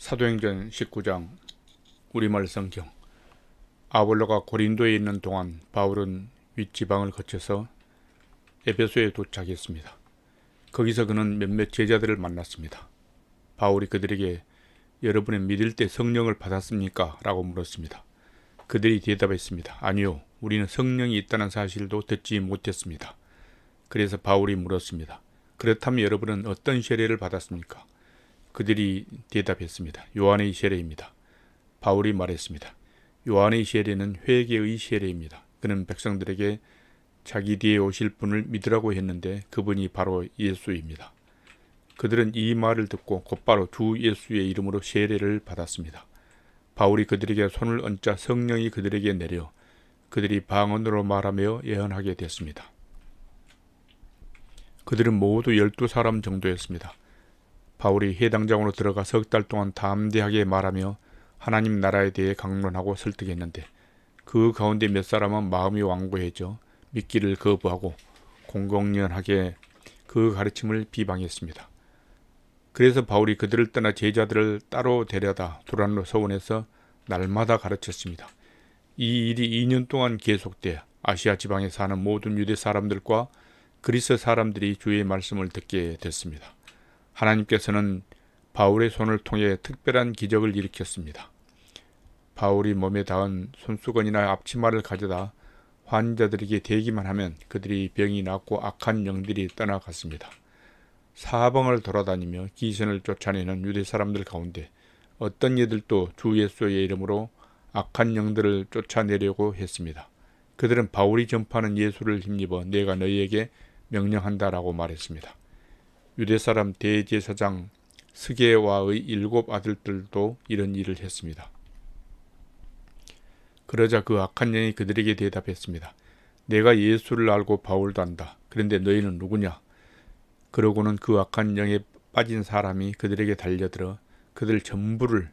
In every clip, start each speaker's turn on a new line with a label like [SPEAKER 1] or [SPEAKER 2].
[SPEAKER 1] 사도행전 19장 우리말 성경. 아볼로가 고린도에 있는 동안 바울은 윗지방을 거쳐서 에베소에 도착했습니다. 거기서 그는 몇몇 제자들을 만났습니다. 바울이 그들에게 여러분의 믿을 때 성령을 받았습니까? 라고 물었습니다. 그들이 대답했습니다. 아니요, 우리는 성령이 있다는 사실도 듣지 못했습니다. 그래서 바울이 물었습니다. 그렇다면 여러분은 어떤 세례를 받았습니까? 그들이 대답했습니다. 요한의 세례입니다. 바울이 말했습니다. 요한의 세례는 회개의 세례입니다. 그는 백성들에게 자기 뒤에 오실 분을 믿으라고 했는데 그분이 바로 예수입니다. 그들은 이 말을 듣고 곧바로 주 예수의 이름으로 세례를 받았습니다. 바울이 그들에게 손을 얹자 성령이 그들에게 내려 그들이 방언으로 말하며 예언하게 됐습니다. 그들은 모두 12사람 정도였습니다. 바울이 회당장으로 들어가 석 달 동안 담대하게 말하며 하나님 나라에 대해 강론하고 설득했는데 그 가운데 몇 사람은 마음이 완고해져 믿기를 거부하고 공공연하게 그 가르침을 비방했습니다. 그래서 바울이 그들을 떠나 제자들을 따로 데려다 두란노 서원에서 날마다 가르쳤습니다. 이 일이 2년 동안 계속돼 아시아 지방에 사는 모든 유대 사람들과 그리스 사람들이 주의 말씀을 듣게 됐습니다. 하나님께서는 바울의 손을 통해 특별한 기적을 일으켰습니다. 바울이 몸에 닿은 손수건이나 앞치마를 가져다 환자들에게 대기만 하면 그들이 병이 낫고 악한 영들이 떠나갔습니다. 사방을 돌아다니며 귀신을 쫓아내는 유대 사람들 가운데 어떤 이들도 주 예수의 이름으로 악한 영들을 쫓아내려고 했습니다. 그들은 바울이 전파하는 예수를 힘입어 내가 너희에게 명령한다라고 말했습니다. 유대사람 대제사장 스게와의 7 아들들도 이런 일을 했습니다. 그러자 그 악한 영이 그들에게 대답했습니다. 내가 예수를 알고 바울도 안다. 그런데 너희는 누구냐? 그러고는 그 악한 영에 빠진 사람이 그들에게 달려들어 그들 전부를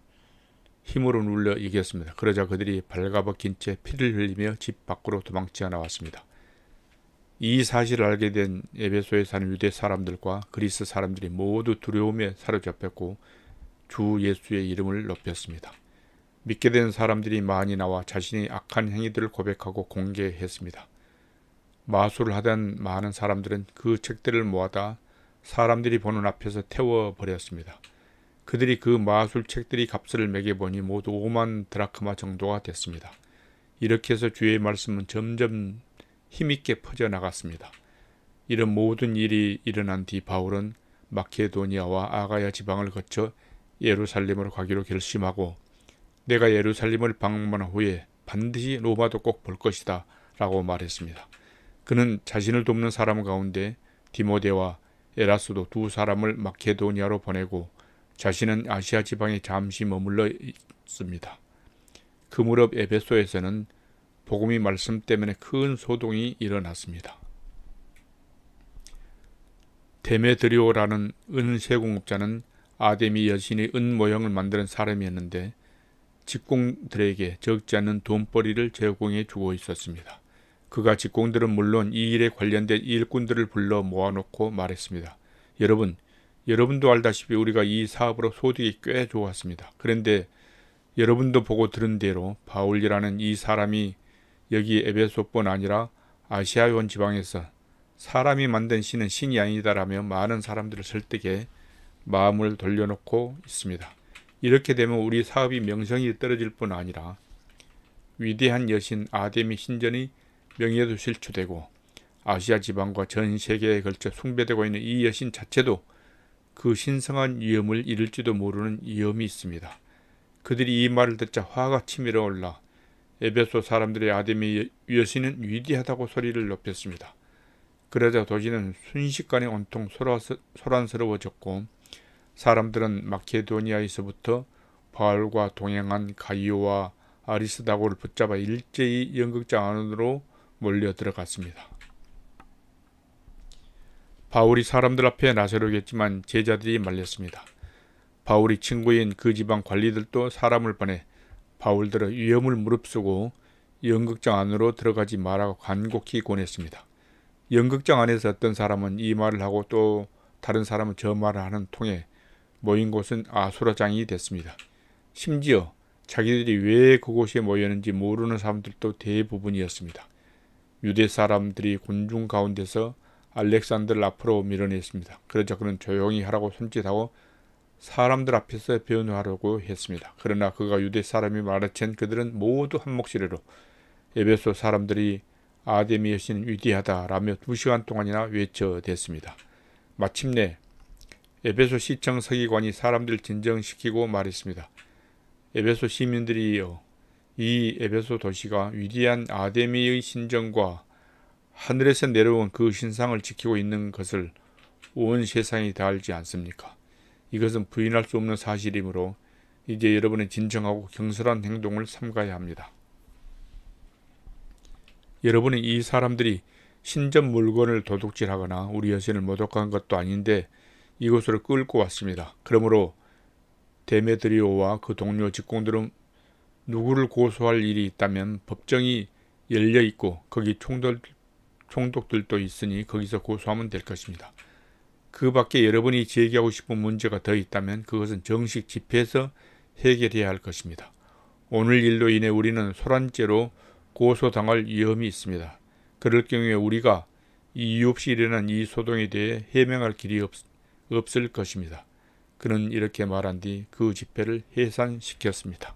[SPEAKER 1] 힘으로 눌러 이겼습니다. 그러자 그들이 발가벗긴 채 피를 흘리며 집 밖으로 도망쳐 나왔습니다. 이 사실을 알게 된 에베소에 사는 유대 사람들과 그리스 사람들이 모두 두려움에 사로잡혔고 주 예수의 이름을 높였습니다. 믿게 된 사람들이 많이 나와 자신의 악한 행위들을 고백하고 공개했습니다. 마술을 하던 많은 사람들은 그 책들을 모아다 사람들이 보는 앞에서 태워버렸습니다. 그들이 그 마술 책들이 값을 매겨보니 모두 5만 드라크마 정도가 됐습니다. 이렇게 해서 주의 말씀은 점점 힘있게 퍼져나갔습니다. 이런 모든 일이 일어난 뒤 바울은 마케도니아와 아가야 지방을 거쳐 예루살렘으로 가기로 결심하고 내가 예루살렘을 방문한 후에 반드시 로마도 꼭 볼 것이다 라고 말했습니다. 그는 자신을 돕는 사람 가운데 디모데와 에라스도 2 사람을 마케도니아로 보내고 자신은 아시아 지방에 잠시 머물러 있습니다. 그 무렵 에베소에서는 복음의 말씀 때문에 큰 소동이 일어났습니다. 데메드리오라는 은세공업자는 아데미 여신의 은 모형을 만드는 사람이었는데 직공들에게 적지 않은 돈벌이를 제공해 주고 있었습니다. 그가 직공들은 물론 이 일에 관련된 일꾼들을 불러 모아놓고 말했습니다. 여러분도 알다시피 우리가 이 사업으로 소득이 꽤 좋았습니다. 그런데 여러분도 보고 들은 대로 바울이라는 이 사람이 여기 에베소뿐 아니라 아시아온 지방에서 사람이 만든 신은 신이 아니다라며 많은 사람들을 설득해 마음을 돌려놓고 있습니다. 이렇게 되면 우리 사업이 명성이 떨어질 뿐 아니라 위대한 여신 아데미 신전의 명예도 실추되고 아시아 지방과 전 세계에 걸쳐 숭배되고 있는 이 여신 자체도 그 신성한 위엄을 잃을지도 모르는 위험이 있습니다. 그들이 이 말을 듣자 화가 치밀어 올라 에베소 사람들의 아데미 여신은 위대하다고 소리를 높였습니다. 그러자 도시는 순식간에 온통 소란스러워졌고 사람들은 마케도니아에서부터 바울과 동행한 가이오와 아리스다고를 붙잡아 일제히 연극장 안으로 몰려 들어갔습니다. 바울이 사람들 앞에 나서려고 했지만 제자들이 말렸습니다. 바울이 친구인 그 지방 관리들도 사람을 보내 바울들의 위엄을 무릅쓰고 연극장 안으로 들어가지 말라고 간곡히 권했습니다. 연극장 안에서 어떤 사람은 이 말을 하고 또 다른 사람은 저 말을 하는 통에 모인 곳은 아수라장이 됐습니다. 심지어 자기들이 왜 그곳에 모였는지 모르는 사람들도 대부분이었습니다. 유대 사람들이 군중 가운데서 알렉산더를 앞으로 밀어냈습니다. 그러자 그는 조용히 하라고 손짓하고 사람들 앞에서 변호하려고 했습니다. 그러나 그가 유대 사람이 말하챈 그들은 모두 한 목소리로 에베소 사람들이 아데미 여신은 위대하다라며 2시간 동안이나 외쳐댔습니다. 마침내 에베소 시청 서기관이 사람들을 진정시키고 말했습니다. 에베소 시민들이여, 이 에베소 도시가 위대한 아데미의 신전과 하늘에서 내려온 그 신상을 지키고 있는 것을 온 세상이 다 알지 않습니까? 이것은 부인할 수 없는 사실이므로 이제 여러분은 진정하고 경솔한 행동을 삼가야 합니다. 여러분은 이 사람들이 신전 물건을 도둑질하거나 우리 여신을 모독한 것도 아닌데 이곳으로 끌고 왔습니다. 그러므로 데메드리오와 그 동료 직공들은 누구를 고소할 일이 있다면 법정이 열려 있고 거기 총독들도 있으니 거기서 고소하면 될 것입니다. 그 밖에 여러분이 제기하고 싶은 문제가 더 있다면 그것은 정식 집회에서 해결해야 할 것입니다. 오늘 일로 인해 우리는 소란죄로 고소당할 위험이 있습니다. 그럴 경우에 우리가 이유 없이 일어난 이 소동에 대해 해명할 길이 없을 것입니다. 그는 이렇게 말한 뒤 그 집회를 해산시켰습니다.